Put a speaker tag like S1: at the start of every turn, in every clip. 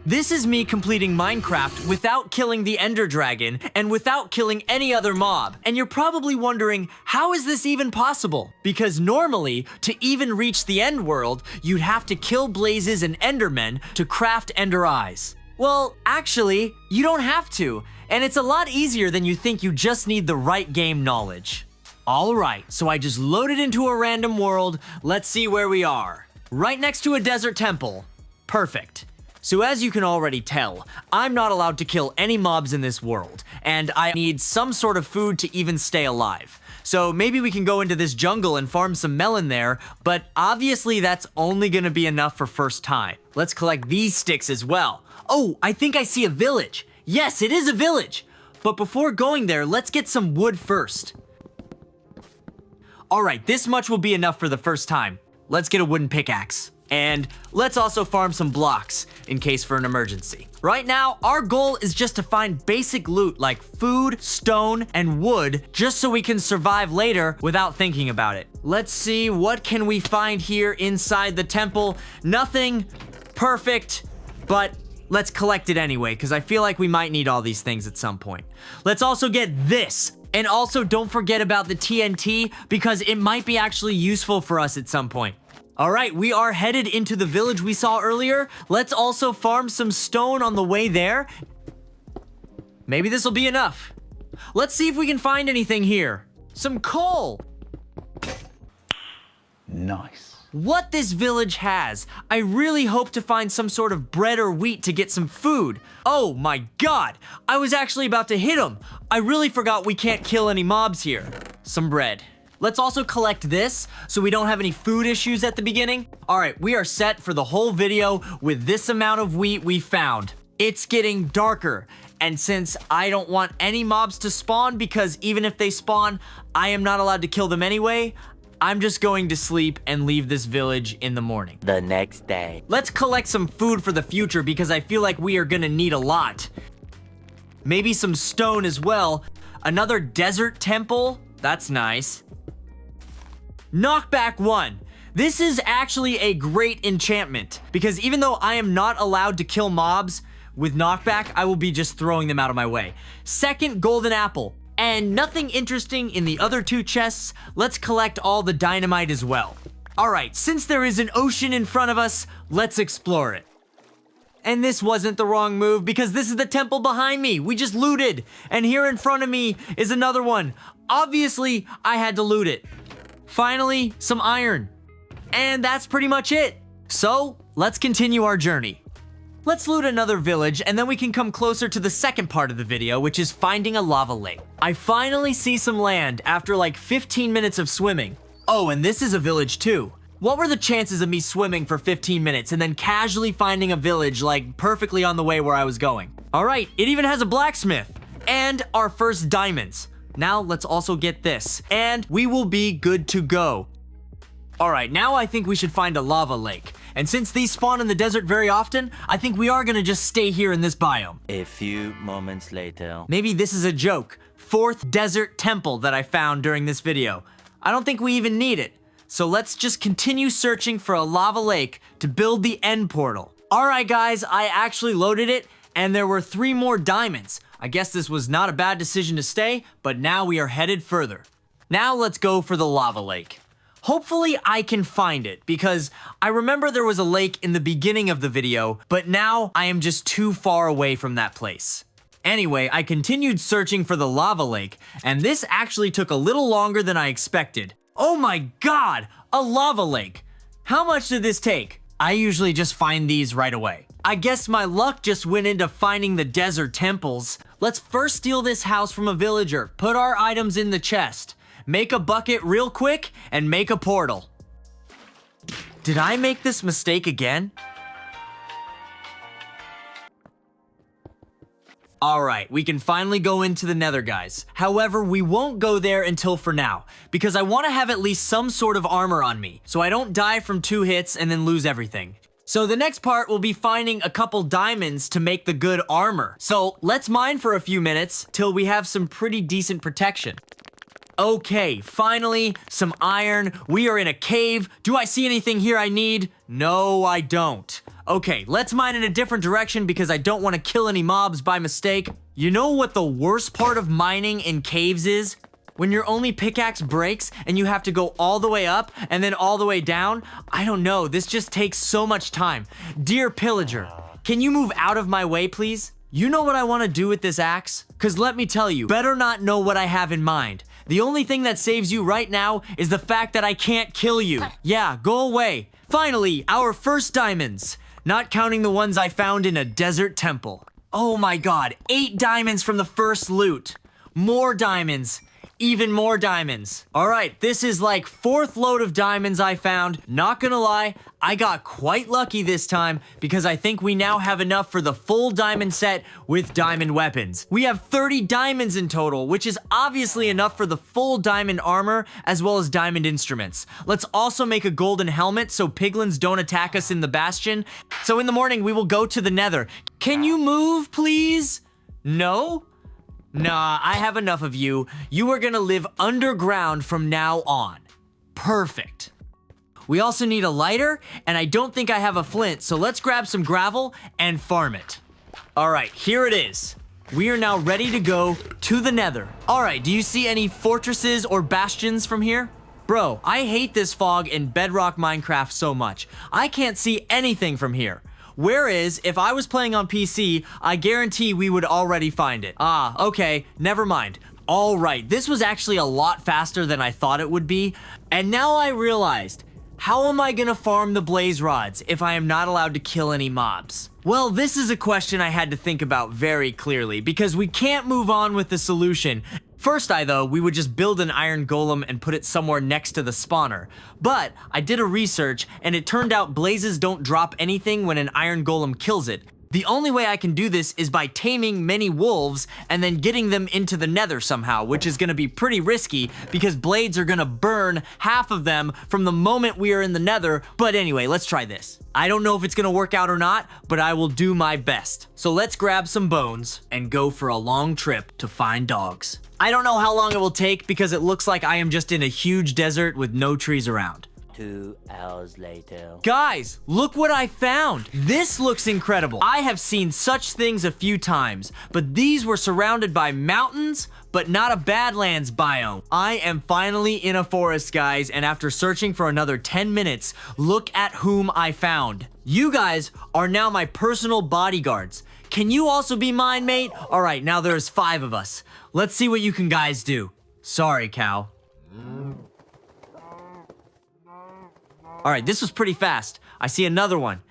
S1: This is me completing Minecraft without killing the Ender Dragon and without killing any other mob. And you're probably wondering, how is this even possible? Because normally, to even reach the end world, you'd have to kill blazes and endermen to craft ender eyes. Well, actually, you don't have to, and it's a lot easier than you think. You just need the right game knowledge. Alright, so I just loaded into a random world. Let's see where we are. Right next to a desert temple. Perfect. So as you can already tell, I'm not allowed to kill any mobs in this world, and I need some sort of food to even stay alive. So maybe we can go into this jungle and farm some melon there, but obviously that's only gonna be enough for first time. Let's collect these sticks as well. Oh, I think I see a village. Yes, it is a village. But before going there, let's get some wood first. Alright, this much will be enough for the first time. Let's get a wooden pickaxe. And let's also farm some blocks in case for an emergency. Right now, our goal is just to find basic loot like food, stone, and wood, just so we can survive later without thinking about it. Let's see, what can we find here inside the temple? Nothing. Perfect. But let's collect it anyway, because I feel like we might need all these things at some point. Let's also get this. And also don't forget about the TNT, because it might be actually useful for us at some point. All right, we are headed into the village we saw earlier. Let's also farm some stone on the way there. Maybe this will be enough. Let's see if we can find anything here. Some coal.
S2: Nice.
S1: What this village has. I really hope to find some sort of bread or wheat to get some food. Oh my god, I was actually about to hit him. I really forgot we can't kill any mobs here. Some bread. Let's also collect this so we don't have any food issues at the beginning. All right, we are set for the whole video with this amount of wheat we found. It's getting darker, and since I don't want any mobs to spawn, because even if they spawn, I am not allowed to kill them anyway, I'm just going to sleep and leave this village in the morning.
S3: The next day.
S1: Let's collect some food for the future because I feel like we are gonna need a lot. Maybe some stone as well. Another desert temple, that's nice. Knockback 1. This is actually a great enchantment because even though I am not allowed to kill mobs, with knockback, I will be just throwing them out of my way. Second, golden apple. And nothing interesting in the other two chests. Let's collect all the dynamite as well. All right, since there is an ocean in front of us, let's explore it. And this wasn't the wrong move because this is the temple behind me. We just looted. And here in front of me is another one. Obviously, I had to loot it. Finally, some iron. And that's pretty much it. So, let's continue our journey. Let's loot another village and then we can come closer to the second part of the video, which is finding a lava lake. I finally see some land after like 15 minutes of swimming. Oh, and this is a village too. What were the chances of me swimming for 15 minutes and then casually finding a village like perfectly on the way where I was going? All right, it even has a blacksmith. And our first diamonds. Now let's also get this, and we will be good to go. All right, now I think we should find a lava lake. And since these spawn in the desert very often, I think we are gonna just stay here in this biome.
S3: A few moments later.
S1: Maybe this is a joke. Fourth desert temple that I found during this video. I don't think we even need it. So let's just continue searching for a lava lake to build the end portal. All right, guys, I actually loaded it, and there were 3 more diamonds. I guess this was not a bad decision to stay, but now we are headed further. Now let's go for the lava lake. Hopefully I can find it because I remember there was a lake in the beginning of the video, but now I am just too far away from that place. Anyway, I continued searching for the lava lake, and this actually took a little longer than I expected. Oh my god, a lava lake. How much did this take? I usually just find these right away. I guess my luck just went into finding the desert temples. Let's first steal this house from a villager, put our items in the chest, make a bucket real quick, and make a portal. Did I make this mistake again? Alright, we can finally go into the nether, guys. However, we won't go there until for now, because I want to have at least some sort of armor on me, so I don't die from 2 hits and then lose everything. So the next part will be finding a couple diamonds to make the good armor. So let's mine for a few minutes till we have some pretty decent protection. Okay, finally, some iron. We are in a cave. Do I see anything here I need? No, I don't. Okay, let's mine in a different direction because I don't want to kill any mobs by mistake. You know what the worst part of mining in caves is? When your only pickaxe breaks and you have to go all the way up and then all the way down? I don't know, this just takes so much time. Dear pillager, can you move out of my way, please? You know what I want to do with this axe? Cause let me tell you, better not know what I have in mind. The only thing that saves you right now is the fact that I can't kill you. Yeah, go away. Finally, our first diamonds. Not counting the ones I found in a desert temple. Oh my god, 8 diamonds from the first loot. More diamonds. Even more diamonds. All right, this is like 4th load of diamonds I found. Not gonna lie, I got quite lucky this time because I think we now have enough for the full diamond set with diamond weapons. We have 30 diamonds in total, which is obviously enough for the full diamond armor as well as diamond instruments. Let's also make a golden helmet so piglins don't attack us in the bastion. So in the morning, we will go to the nether. Can you move, please? No? Nah, I have enough of you. You are gonna live underground from now on. Perfect. We also need a lighter, and I don't think I have a flint, so let's grab some gravel and farm it. All right, here it is. We are now ready to go to the nether. All right, do you see any fortresses or bastions from here? Bro, I hate this fog in Bedrock Minecraft so much. I can't see anything from here. Whereas, if I was playing on PC, I guarantee we would already find it. Ah, okay, never mind. All right, this was actually a lot faster than I thought it would be. And now I realized, how am I gonna farm the blaze rods if I am not allowed to kill any mobs? Well, this is a question I had to think about very clearly because we can't move on with the solution. First though, we would just build an iron golem and put it somewhere next to the spawner. But I did a research and it turned out blazes don't drop anything when an iron golem kills it. The only way I can do this is by taming many wolves and then getting them into the nether somehow, which is gonna be pretty risky because blades are gonna burn half of them from the moment we are in the nether. But anyway, let's try this. I don't know if it's gonna work out or not, but I will do my best. So let's grab some bones and go for a long trip to find dogs. I don't know how long it will take because it looks like I am just in a huge desert with no trees around.
S3: 2 hours later.
S1: Guys, look what I found. This looks incredible. I have seen such things a few times, but these were surrounded by mountains, but not a Badlands biome. I am finally in a forest, guys, and after searching for another 10 minutes, look at whom I found. You guys are now my personal bodyguards. Can you also be mine, mate? All right, now there's 5 of us. Let's see what you can guys do. Sorry, cow. All right, this was pretty fast. I see another one.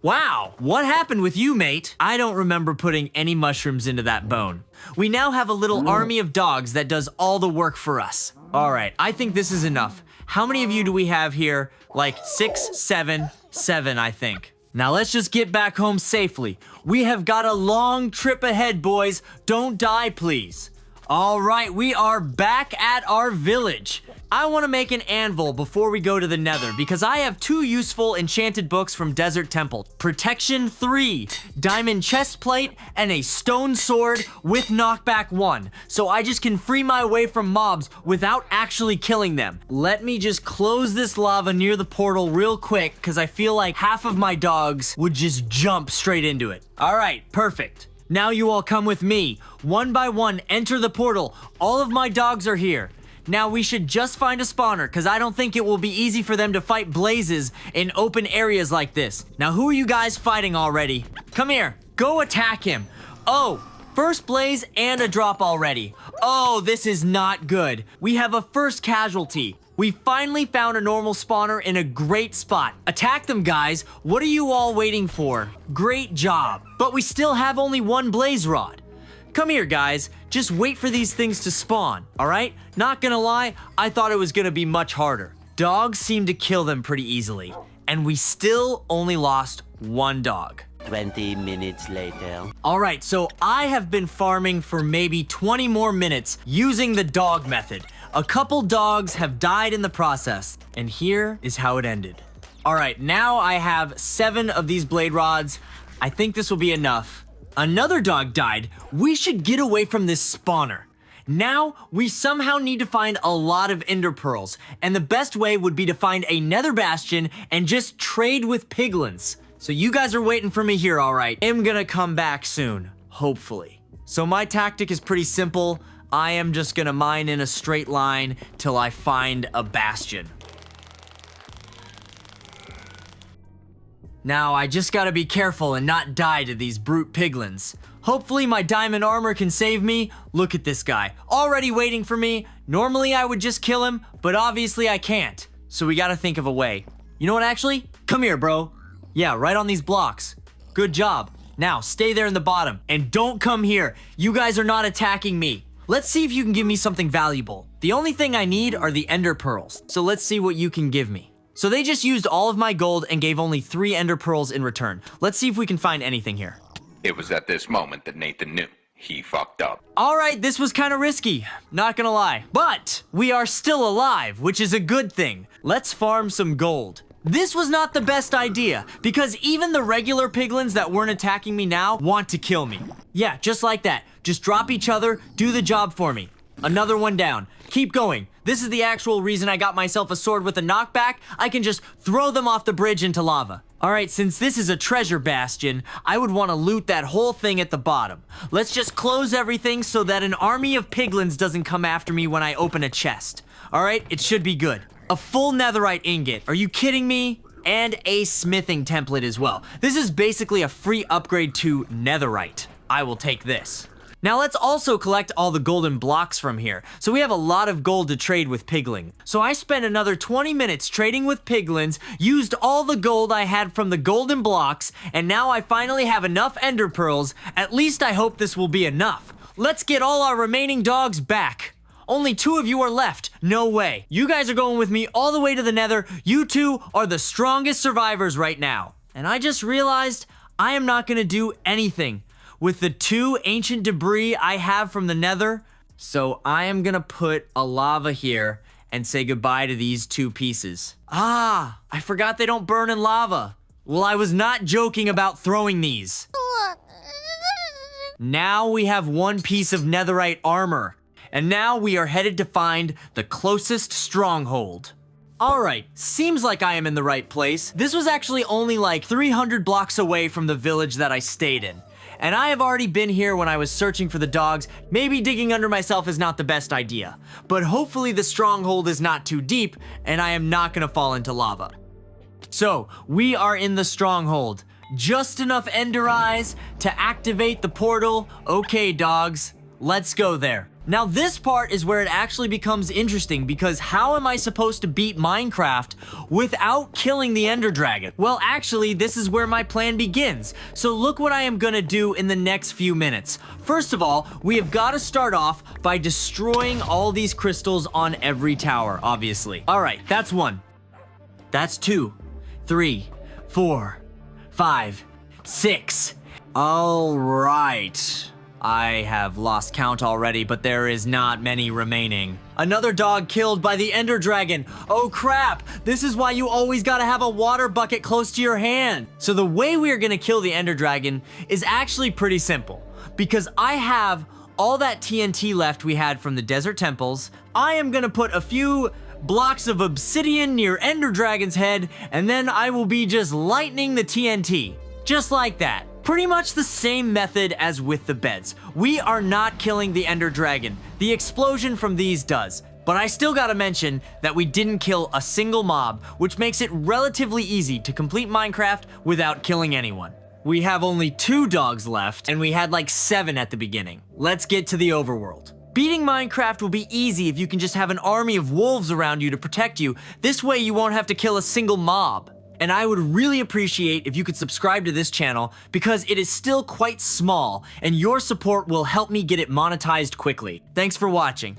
S1: Wow, what happened with you, mate? I don't remember putting any mushrooms into that bone. We now have a little army of dogs that does all the work for us. All right, I think this is enough. How many of you do we have here? Like 6, 7, 7, I think. Now let's just get back home safely. We have got a long trip ahead, boys. Don't die, please. All right, we are back at our village. I want to make an anvil before we go to the nether because I have 2 useful enchanted books from Desert Temple. Protection 3, diamond chest plate, and a stone sword with knockback 1. So I just can free my way from mobs without actually killing them. Let me just close this lava near the portal real quick because I feel like half of my dogs would just jump straight into it. All right, perfect. Now you all come with me. One by one, enter the portal. All of my dogs are here. Now we should just find a spawner because I don't think it will be easy for them to fight blazes in open areas like this. Now who are you guys fighting already? Come here, go attack him. Oh, first blaze and a drop already. Oh, this is not good. We have a first casualty. We finally found a normal spawner in a great spot. Attack them, guys. What are you all waiting for? Great job. But we still have only 1 blaze rod. Come here, guys. Just wait for these things to spawn, all right? Not gonna lie, I thought it was gonna be much harder. Dogs seem to kill them pretty easily, and we still only lost 1 dog.
S3: 20 minutes later.
S1: All right, so I have been farming for maybe 20 more minutes using the dog method. A couple dogs have died in the process, and here is how it ended. All right, now I have 7 of these blade rods. I think this will be enough. Another dog died. We should get away from this spawner. Now, we somehow need to find a lot of ender pearls, and the best way would be to find a nether bastion and just trade with piglins. So you guys are waiting for me here, all right. I'm gonna come back soon, hopefully. So my tactic is pretty simple. I am just gonna mine in a straight line till I find a bastion. Now, I just gotta be careful and not die to these brute piglins. Hopefully my diamond armor can save me. Look at this guy, already waiting for me. Normally I would just kill him, but obviously I can't. So we gotta think of a way. You know what, actually? Come here, bro. Yeah, right on these blocks. Good job. Now, stay there in the bottom, and don't come here. You guys are not attacking me. Let's see if you can give me something valuable. The only thing I need are the ender pearls, so let's see what you can give me. So they just used all of my gold and gave only 3 ender pearls in return. Let's see if we can find anything here.
S2: It was at this moment that Nathan knew. He fucked up.
S1: All right, this was kind of risky, not gonna lie. But we are still alive, which is a good thing. Let's farm some gold. This was not the best idea, because even the regular piglins that weren't attacking me now want to kill me. Yeah, just like that. Just drop each other, do the job for me. Another one down. Keep going. This is the actual reason I got myself a sword with a knockback. I can just throw them off the bridge into lava. All right, since this is a treasure bastion, I would want to loot that whole thing at the bottom. Let's just close everything so that an army of piglins doesn't come after me when I open a chest. All right, it should be good. A full netherite ingot. Are you kidding me? And a smithing template as well. This is basically a free upgrade to netherite. I will take this. Now let's also collect all the golden blocks from here. So we have a lot of gold to trade with Pigling. So I spent another 20 minutes trading with piglins, used all the gold I had from the golden blocks, and now I finally have enough ender pearls. At least I hope this will be enough. Let's get all our remaining dogs back. Only 2 of you are left. No way. You guys are going with me all the way to the nether. You 2 are the strongest survivors right now. And I just realized I am not gonna do anything with the 2 ancient debris I have from the nether. So I am gonna put a lava here and say goodbye to these 2 pieces. Ah, I forgot they don't burn in lava. Well, I was not joking about throwing these. Now we have 1 piece of netherite armor. And now we are headed to find the closest stronghold. Alright, seems like I am in the right place. This was actually only like 300 blocks away from the village that I stayed in. And I have already been here when I was searching for the dogs. Maybe digging under myself is not the best idea. But hopefully the stronghold is not too deep and I am not gonna fall into lava. So, we are in the stronghold. Just enough ender eyes to activate the portal. Okay, dogs, let's go there. Now this part is where it actually becomes interesting because how am I supposed to beat Minecraft without killing the Ender Dragon? Well, actually, this is where my plan begins. So look what I am gonna do in the next few minutes. First of all, we have gotta start off by destroying all these crystals on every tower, obviously. All right, that's 1. That's 2, 3, 4, 5, 6. All right. I have lost count already, but there is not many remaining. Another dog killed by the Ender Dragon. Oh crap, this is why you always gotta have a water bucket close to your hand. So the way we are gonna kill the Ender Dragon is actually pretty simple. Because I have all that TNT left we had from the desert temples, I am gonna put a few blocks of obsidian near Ender Dragon's head, and then I will be just lightning the TNT. Just like that. Pretty much the same method as with the beds. We are not killing the Ender Dragon. The explosion from these does. But I still gotta mention that we didn't kill a single mob, which makes it relatively easy to complete Minecraft without killing anyone. We have only 2 dogs left, and we had like 7 at the beginning. Let's get to the overworld. Beating Minecraft will be easy if you can just have an army of wolves around you to protect you. This way you won't have to kill a single mob. And I would really appreciate if you could subscribe to this channel because it is still quite small and your support will help me get it monetized quickly. Thanks for watching.